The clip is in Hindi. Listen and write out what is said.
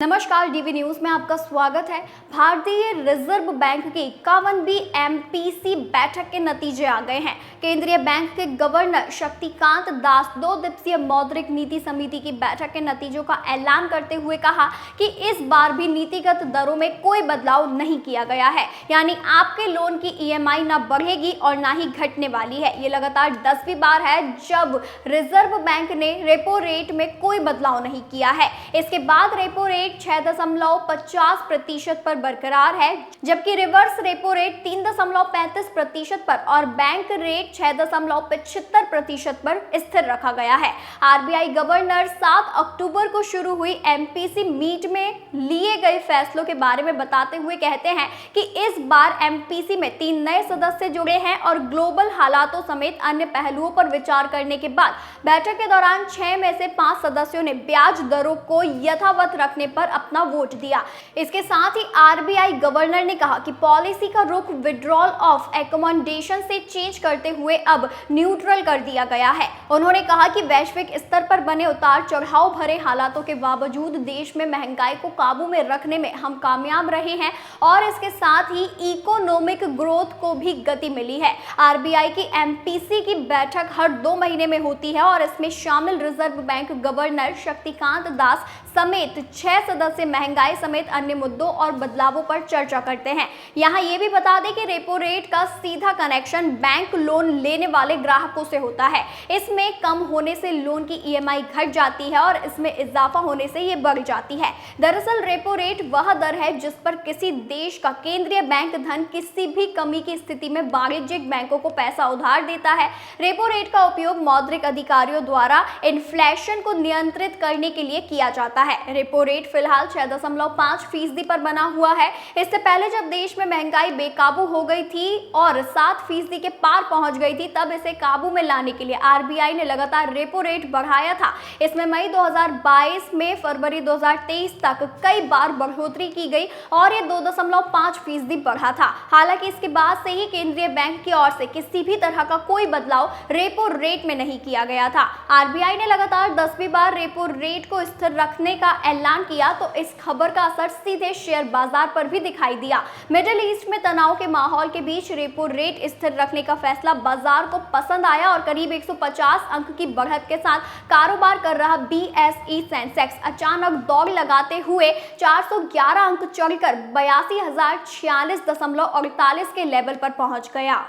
नमस्कार, डीवी न्यूज में आपका स्वागत है। भारतीय रिजर्व बैंक की 51वीं एमपीसी बैठक के नतीजे आ गए हैं। केंद्रीय बैंक के गवर्नर शक्तिकांत दास 2 दिवसीय मौद्रिक नीति समिति की बैठक के नतीजों का ऐलान करते हुए कहा कि इस बार भी नीतिगत दरों में कोई बदलाव नहीं किया गया है, यानी आपके लोन की ईएमआई ना बढ़ेगी और ना ही घटने वाली है। ये लगातार 10वीं बार है जब रिजर्व बैंक ने रेपो रेट में कोई बदलाव नहीं किया है। इसके बाद रेपो रेट 6.50% पर बरकरार है, जबकि रिवर्स रेपो रेट 3.35% पर और बैंक रेट 6.75% पर स्थिर रखा गया है। आरबीआई गवर्नर 7 अक्टूबर को शुरू हुई एमपीसी मीट में लिए गए फैसलों के बारे में बताते हुए कहते हैं कि इस बार एमपीसी में 3 नए सदस्य जुड़े हैं और ग्लोबल हालातों समेत अन्य पहलुओं पर विचार करने के बाद बैठक के दौरान 6 में से 5 सदस्यों ने ब्याज दरों को यथावत रखने पर अपना वोट दिया। इसके साथ ही आरबीआई गवर्नर ने कहा कि पॉलिसी का रुख विड्रॉल ऑफ एकोमोडेशन से चेंज करते हुए अब न्यूट्रल कर दिया गया है। उन्होंने कहा कि वैश्विक स्तर पर बने उतार चढ़ाव भरे हालातों के बावजूद देश में महंगाई को काबू में रखने में हम कामयाब रहे हैं और इसके साथ ही इकोनॉमिक ग्रोथ को भी गति मिली है। आरबीआई की एमपीसी की बैठक हर 2 महीने में होती है और इसमें शामिल reserve bank governor Shaktikanta Das समेत 6 सदस्य महंगाई समेत अन्य मुद्दों और बदलावों पर चर्चा करते हैं। यहाँ ये भी बता दें कि रेपो रेट का सीधा कनेक्शन बैंक लोन लेने वाले ग्राहकों से होता है। इसमें कम होने से लोन की ईएमआई घट जाती है और इसमें इजाफा होने से ये बढ़ जाती है। दरअसल रेपो रेट वह दर है जिस पर किसी देश का केंद्रीय बैंक धन किसी भी कमी की स्थिति में वाणिज्यिक बैंकों को पैसा उधार देता है। रेपो रेट का उपयोग मौद्रिक अधिकारियों द्वारा इन्फ्लेशन को नियंत्रित करने के लिए किया जाता है। रेपो रेट फिलहाल 6.5% पर बना हुआ है। इससे पहले जब देश में महंगाई बेकाबू हो गई थी और 7% के पार पहुंच गई थी, तब इसे काबू में लाने के लिए आरबीआई ने लगातार रेपो रेट बढ़ाया था। इसमें मई 2022 में फरवरी 2023 तक कई बार बढ़ोतरी की गई और ये 2.5% बढ़ा था। हालांकि इसके बाद से ही केंद्रीय बैंक की ओर से किसी भी तरह का कोई बदलाव रेपो रेट में नहीं किया गया था। आरबीआई ने लगातार 10वीं बार रेपो रेट को स्थिर रखने का ऐलान किया तो इस खबर का असर सीधे शेयर बाजार पर भी दिखाई दिया। मिडिल ईस्ट में तनाव के माहौल के बीच रेपो रेट स्थिर रखने का फैसला बाजार को पसंद आया और करीब 150 अंक की बढ़त के साथ कारोबार कर रहा बीएसई सेंसेक्स अचानक दौड़ लगाते हुए 411 अंक चढ़कर 82,046.48 के लेवल पर पहुंच गया।